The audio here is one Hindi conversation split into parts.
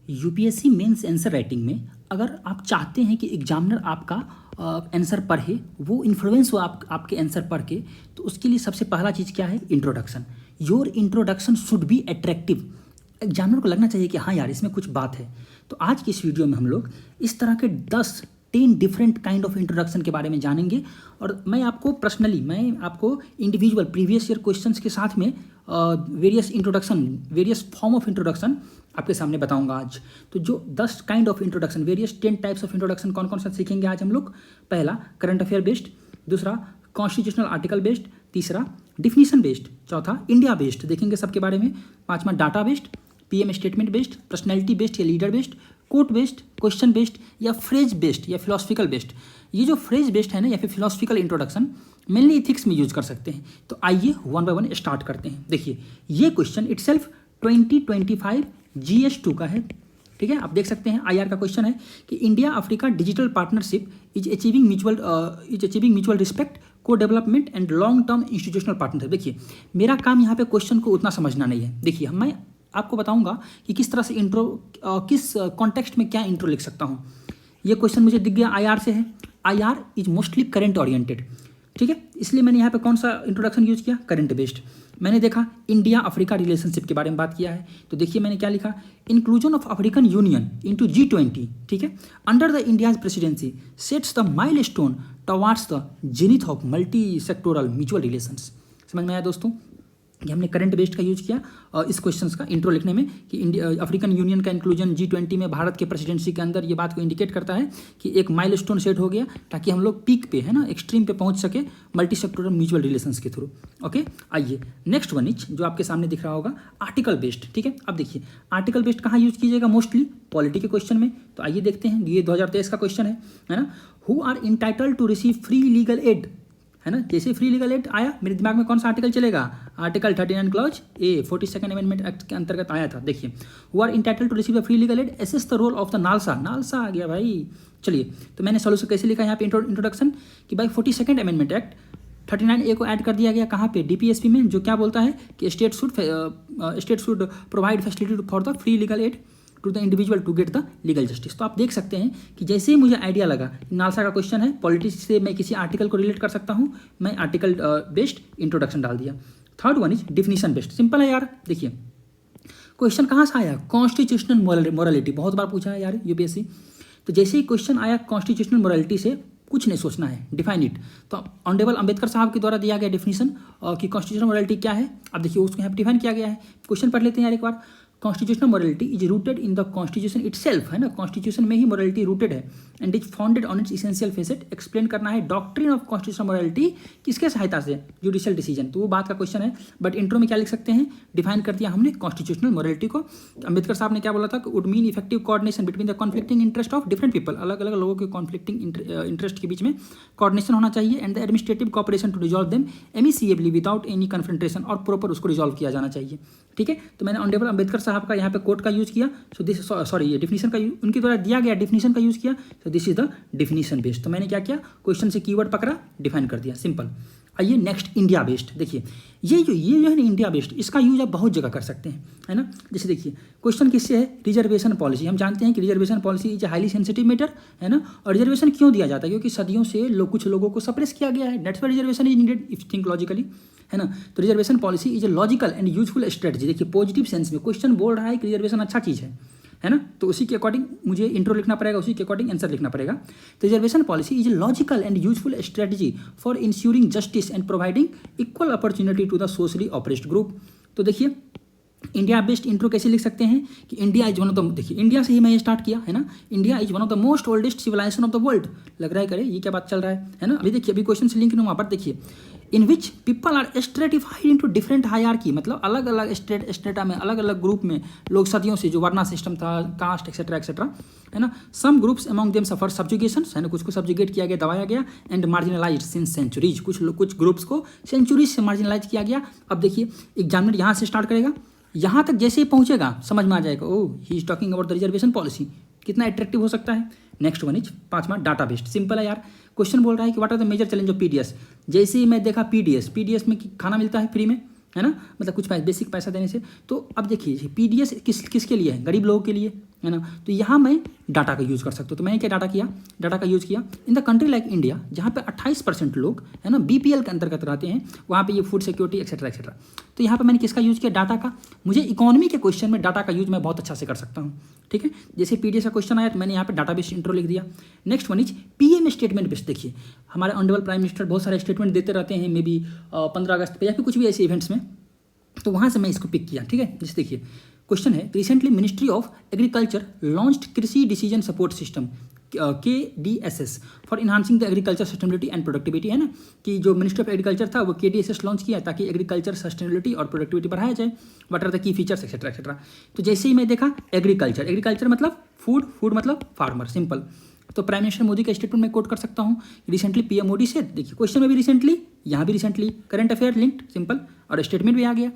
यूपीएससी मेंस आंसर राइटिंग में अगर आप चाहते हैं कि एग्जामिनर आपका आंसर पढ़े, वो इन्फ्लुएंस हो आपके आंसर पढ़ के, तो उसके लिए सबसे पहला चीज़ क्या है? Introduction. Your introduction should be attractive. Examiner को लगना चाहिए कि हाँ यार, इसमें कुछ बात है। तो आज की इस वीडियो में हम लोग इस तरह के 10 डिफरेंट काइंड ऑफ इंट्रोडक्शन के बारे में जानेंगे। और मैं आपको इंडिविजुअल प्रीवियस ईयर क्वेश्चंस के साथ में वेरियस फॉर्म ऑफ इंट्रोडक्शन आपके सामने बताऊंगा आज। तो जो 10 kind of introduction, 10 types of introduction कौन कौन सा सीखेंगे आज हम लोग। पहला करंट अफेयर बेस्ड, दूसरा कॉन्स्टिट्यूशनल आर्टिकल बेस्ड, तीसरा डिफिनीशन बेस्ड, चौथा इंडिया बेस्ड देखेंगे सबके बारे में, पांचवा data based, PM statement based, personality based या leader based, quote based, question based या फ्रेज बेस्ड या फिलोसफिकल बेस्ड। ये जो फ्रेज बेस्ड है ना या फिर फिलोसफिकल इंट्रोडक्शन मेनली इथिक्स में यूज कर सकते हैं। तो आइए वन बाय वन स्टार्ट करते हैं। देखिए ये क्वेश्चन इटसेल्फ 2025 GS2 का है, ठीक है। आप देख सकते हैं IR का क्वेश्चन है कि India Africa digital partnership is achieving mutual respect, co development and long term institutional partnership. देखिए मेरा काम यहाँ पे क्वेश्चन को उतना समझना नहीं है। देखिए मैं आपको बताऊंगा कि किस तरह से किस कॉन्टेक्स्ट में क्या इंट्रो लिख सकता हूँ। ये क्वेश्चन मुझे दिख गया IR से है। IR is mostly current oriented, ठीक है, इसलिए मैंने यहाँ पे कौन सा इंट्रोडक्शन यूज किया? Current based. मैंने देखा इंडिया अफ्रीका रिलेशनशिप के बारे में बात किया है, तो देखिए मैंने क्या लिखा? Inclusion of African union into G20, ठीक है, under the India's presidency sets the milestone towards the zenith of multi sectoral mutual relations. समझ में आया दोस्तों कि हमने करंट बेस्ड का यूज किया इस क्वेश्चंस का इंट्रो लिखने में कि इंडिया अफ्रीकन यूनियन का इंक्लूजन G20 में भारत के प्रेसिडेंसी के अंदर, ये बात को इंडिकेट करता है कि एक माइलस्टोन सेट हो गया ताकि हम लोग पीक पे, है ना, एक्सट्रीम पे पहुंच सके मल्टी सेक्टोरल म्यूचुअल रिलेशंस के थ्रू। ओके, आइए नेक्स्ट वन इज जो आपके सामने दिख रहा होगा आर्टिकल बेस्ड, ठीक है। अब देखिए आर्टिकल बेस्ड कहाँ यूज कीजिएगा? मोस्टली पॉलिटी के क्वेश्चन में। तो आइए देखते हैं, ये 2023 का क्वेश्चन है ना। Who are entitled to receive free legal aid, है ना। जैसे फ्री लीगल एड आया मेरे दिमाग में कौन सा आर्टिकल चलेगा? Article 39 clause A 42nd amendment act के अंतर्गत आया था। देखिए who are entitled to receive the free legal aid, assess the role of the NALSA. NALSA आ गया भाई। चलिए तो मैंने सोल्यूशन कैसे लिखा यहाँ पे इंट्रोडक्शन कि भाई 42nd अमेंडमेंट एक्ट 39A को ऐड कर दिया गया कहाँ पे? DPSP में, जो क्या बोलता है कि state should provide facility for the free legal aid to the individual to get the legal justice. तो आप देख सकते हैं कि जैसे ही मुझे आइडिया लगा नालसा का क्वेश्चन है, पॉलिटिक्स से मैं किसी आर्टिकल को रिलेट कर सकता हूँ, मैं आर्टिकल बेस्ड इंट्रोडक्शन डाल दिया। Third one is definition based. Simple है यार। देखिए क्वेश्चन कहाँ से आया? कॉन्स्टिट्यूशनल मोरालिटी, बहुत बार पूछा है यार यूपीएससी। तो जैसे ही क्वेश्चन आया कॉन्स्टिट्यूशनल मोरालिटी से, कुछ नहीं सोचना है, डिफाइन इट। तो ऑनरेबल अंबेडकर साहब के द्वारा दिया गया डिफिनीशन कि कॉन्स्टिट्यूशनल मोरालिटी क्या है। अब देखिए उसको यहाँ डिफाइन किया गया है। क्वेश्चन पढ़ लेते हैं यार एक बार। Constitutional morality is rooted in the constitution itself, है ना, कॉन्स्टिट्यूशन में ही मोरालिटी रूटेड है, and is founded on its essential facet. Explain करना है डॉक्ट्रिन ऑफ कॉन्स्टिट्यूशनल मोरालिटी किसके सहायता से? Judicial decision. तो वो बात का क्वेश्चन है, बट इंट्रो में क्या लिख सकते हैं? डिफाइन कर दिया हमने कॉन्स्टिट्यूशनल मोरालिटी को। अंबेडकर साहब ने क्या बोला था कि would mean effective coordination between the conflicting interest of different people. अलग अलग लोगों के कॉन्फ्लिक्टिंग इंटरेस्ट के बीच में कोऑर्डिनेशन होना चाहिए, and the administrative cooperation to resolve them amicably without any confrontation, और प्रॉपर उसको रिजॉल्व किया जाना चाहिए, ठीक है। तो मैंने ऑनरेबल अंबेडकर साहब का यहाँ पे कोर्ट का यूज किया। सो दिस ये डिफिनीशन का उनके द्वारा दिया गया डिफिनीशन का यूज किया। So this is the definition based. तो मैंने क्या किया? क्वेश्चन से कीवर्ड पकड़ा, डिफाइन कर दिया, सिंपल। आइए नेक्स्ट इंडिया बेस्ड। देखिए ये जो है ना इंडिया बेस्ड, इसका यूज आप बहुत जगह कर सकते हैं, है ना। जैसे देखिए क्वेश्चन किससे है? Reservation policy. हम जानते हैं कि reservation policy is highly sensitive matter, है ना। और रिजर्वेशन क्यों दिया जाता है? क्योंकि सदियों से कुछ लोगों को सप्रेस किया गया है। That's why reservation is needed if think logically, है ना। तो reservation policy is a logical and useful strategy. देखिए पॉजिटिव सेंस में क्वेश्चन बोल रहा है कि रिजर्वेशन अच्छा चीज़ है ना। तो उसी के अकॉर्डिंग मुझे इंट्रो लिखना पड़ेगा, उसी के अकॉर्डिंग आंसर लिखना पड़ेगा। तो reservation policy is a logical and useful strategy for ensuring justice and providing equal opportunity to the socially oppressed group. तो देखिए इंडिया बेस्ड इंट्रो कैसे लिख सकते हैं कि India is one of the, देखिए इंडिया से ही मैं ये स्टार्ट किया, है ना। India is one of the most oldest civilisation of the world. लग रहा है करे ये क्या बात चल रहा है ना। अभी देखिए अभी क्वेश्चन से लिंक वहाँ पर देखिए, in which people are stratified into different hierarchy, मतलब अलग अलग स्टेटा में, अलग अलग ग्रुप में लोग सदियों से, जो वर्ना सिस्टम था, कास्ट एक्सेट्रा एक्सेट्रा, है ना। सम ग्रुप्स अमंग देम सफर सब्जुगेशन, है ना, कुछ को सब्जुगेट किया गया, दबाया गया, एंड मार्जिनलाइज्ड सिंस सेंचुरीज, कुछ ग्रुप्स को सेंचुरीज से मार्जिनलाइज किया गया। अब देखिए एग्जामिनर यहाँ से स्टार्ट करेगा, यहाँ तक जैसे ही पहुँचेगा समझ में आ जाएगा, oh he is talking about the reservation policy. कितना अट्रैक्टिव हो सकता है। नेक्स्ट वन इज पांचवा डाटा बेस्ड। सिंपल है यार, क्वेश्चन बोल रहा है कि what are the major challenge of PDS. जैसे ही मैं देखा पीडीएस में खाना मिलता है फ्री में, है ना, मतलब कुछ बेसिक पैसा देने से। तो अब देखिए पीडीएस किसके लिए है? गरीब लोगों के लिए, है ना। तो यहाँ मैं डाटा का यूज़ कर सकता हूँ। तो मैंने क्या डाटा का यूज़ किया in the country like India, जहाँ पे 28% लोग है ना BPL के अंतर्गत रहते हैं, वहाँ पे ये फूड सिक्योरिटी एक्सेट्रा। तो यहाँ पे मैंने किसका यूज़ किया, डाटा का। मुझे इकोनॉमी के क्वेश्चन में डाटा का यूज़ मैं बहुत अच्छा से कर सकता हूँ, ठीक है। जैसे पीडीएस का क्वेश्चन आया तो मैंने यहाँ पे डाटा बेस्ड इंट्रो लिख दिया। Next one is PM statement based. देखिए हमारे ऑनरेबल प्राइम मिनिस्टर बहुत सारे स्टेटमेंट देते रहते हैं, मे बी 15 अगस्त पे या फिर कुछ भी ऐसे इवेंट्स में, तो वहाँ से मैं इसको पिक किया, ठीक है। जैसे देखिए क्वेश्चन है, recently ministry of agriculture launched Krishi decision support system KDSS for enhancing the agriculture sustainability and productivity, है ना, कि जो मिनिस्ट्री ऑफ एग्रीकल्चर था वो KDSS लॉन्च किया ताकि एग्रीकल्चर सस्टेनेबिलिटी और प्रोडक्टिविटी बढ़ाया जाए। What are the key features etcetera. तो जैसे ही मैं देखा एग्रीकल्चर मतलब फूड मतलब फार्मर, सिंपल। तो प्राइम मिनिस्टर मोदी का स्टेटमेंट मैं कोट कर सकता हूँ, रिसेंटली PM मोदी से, देखिए क्वेश्चन में भी रिसेंटली, यहाँ भी recently, current affair linked, simple, और स्टेटमेंट भी आ गया।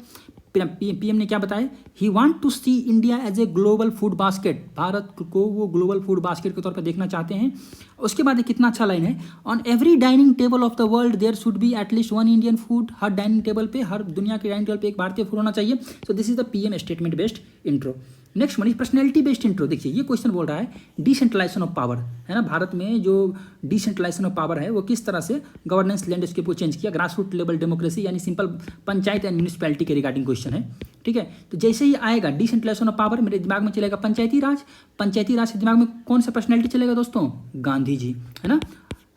PM ने क्या बताया, he want to see India as a global food basket, Bharat को वो ग्लोबल फूड बास्केट के तौर पर देखना चाहते हैं। उसके बाद कितना अच्छा लाइन है, on every dining table of the world there should be at least one Indian food, हर डाइनिंग टेबल पे, हर दुनिया के डाइनिंग टेबल पे एक भारतीय फूड होना चाहिए। So this is the PM statement based intro. Next one is personality based intro. देखिए ये क्वेश्चन बोल रहा है डिसेंट्रलाइजेशन ऑफ पावर, है ना, भारत में जो डिसेंट्रलाइजेशन ऑफ पावर है वो किस तरह से गवर्नेंस लैंडस्केप को चेंज किया, ग्रास रूट लेवल डेमोक्रेसी, यानी सिंपल पंचायत एंड म्यूनिसिपैलिटी के रिगार्डिंग क्वेश्चन है, ठीक है। तो जैसे ही आएगा डिसेंट्रलाइजेशन ऑफ पावर, मेरे दिमाग में चलेगा पंचायती राज से दिमाग में कौन सा पर्सनैलिटी चलेगा दोस्तों, गांधी जी, है ना,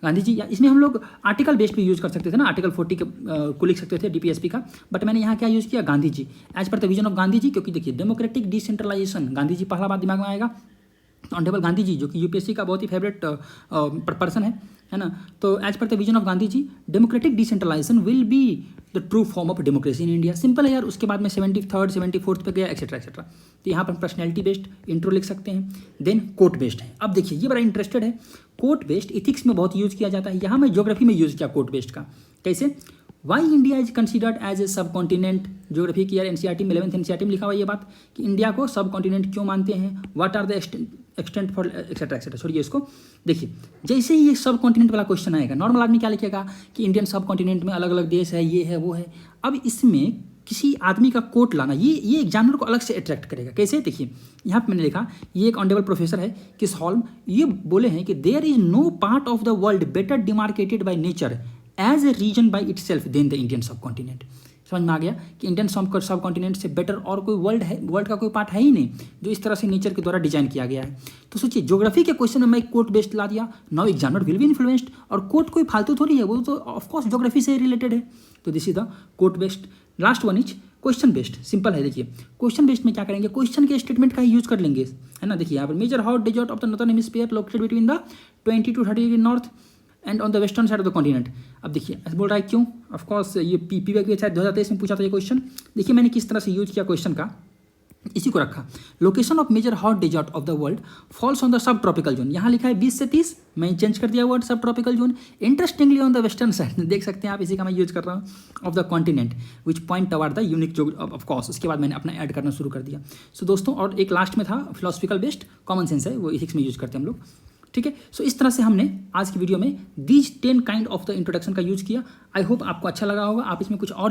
गांधी जी। या इसमें हम लोग आर्टिकल बेस्ड भी यूज़ कर सकते थे ना, आर्टिकल 40 को लिख सकते थे DPSP का, बट मैंने यहाँ क्या यूज़ किया, Gandhi ji, as per the vision of Gandhi ji, क्योंकि देखिए डेमोक्रेटिक डिसेंट्रलाइजेशन, गांधी जी पहला बात दिमाग में आएगा। ऑनरेबल गांधी जी जो कि UPSC का बहुत ही फेवरेट पर्सन है ना। तो as per the vision of Gandhi ji democratic decentralisation will be the true form of democracy in India, simple है यार। उसके बाद में 73rd 74th पे गया एक्सेट्रा। तो यहाँ पर पर्सनैलिटी बेस्ड इंट्रो लिख सकते हैं। देन कोट बेस्ड है। अब देखिए ये बड़ा इंटरेस्टेड है, कोट बेस्ड इथिक्स में बहुत यूज़ किया जाता है, यहाँ मैं ज्योग्राफी में यूज़ किया कोट बेस्ड का। कैसे, why India is considered as a subcontinent, geography की यार NCERT में 11th NCERT में लिखा हुआ ये बात कि इंडिया को सब कॉन्टिनेंट क्यों मानते हैं, what are the extent for etcetera. छोड़िए इसको, देखिए जैसे ही ये सब कॉन्टिनेंट वाला क्वेश्चन आएगा, नॉर्मल आदमी क्या लिखेगा कि इंडियन सब कॉन्टिनेंट में अलग अलग देश है, ये है वो है। अब इसमें किसी आदमी का कोट लाना, ये एग्जामिनर को अलग से अट्रैक्ट करेगा। कैसे, देखिए यहाँ पे मैंने लिखा, ये एक ऑनरेबल प्रोफेसर है किस हॉल, ये बोले हैं कि there is no part of the world better demarcated by nature as a region by itself than the Indian subcontinent. समझ में आ गया कि इंडियन सब कॉन्टिनेंट से बेटर और कोई वर्ल्ड का कोई पार्ट है ही नहीं जो इस तरह से नेचर के द्वारा डिजाइन किया गया है। तो सोचिए ज्योग्राफी के क्वेश्चन में मैं कोट बेस्ड ला दिया, now examiner will be influenced, और कोट कोई फालतू थोड़ी है, वो तो ऑफकोर्स ज्योग्राफी से रिलेटेड है। तो this is the quote based. Last one is question based, simple है। देखिए क्वेश्चन बेस्ड में क्या करेंगे, क्वेश्चन के स्टेटमेंट का ही यूज कर लेंगे, है ना। देखिए यहाँ पर major hot desert of the northern hemisphere located between the 20 to 30 degree north and on the western side of the continent. अब देखिए ऐसे बोल रहा है क्यों, ऑफकोर्स ये PPK शायद 2023 में पूछा था ये क्वेश्चन। देखिए मैंने किस तरह से यूज किया क्वेश्चन का, इसी को रखा, location of major hot desert of the world falls on the subtropical zone. यहाँ लिखा है 20 से 30, मैं चेंज कर दिया वर्ड सब tropical zone. Interestingly on the western side, देख सकते हैं आप, इसी का मैं यूज कर रहा हूँ, of the continent which point toward the unique जो ऑफकोर्स। उसके बाद मैंने अपना ऐड करना शुरू कर दिया। सो दोस्तों, और एक लास्ट में था फिलोसफिकल बेस्ड, कॉमन सेंस है, वो इथिक्स में यूज करते हैं हम लोग, ठीक है। सो इस तरह से हमने आज की वीडियो में these 10 kind of the introduction का यूज किया। आई होप आपको अच्छा लगा होगा। आप इसमें कुछ और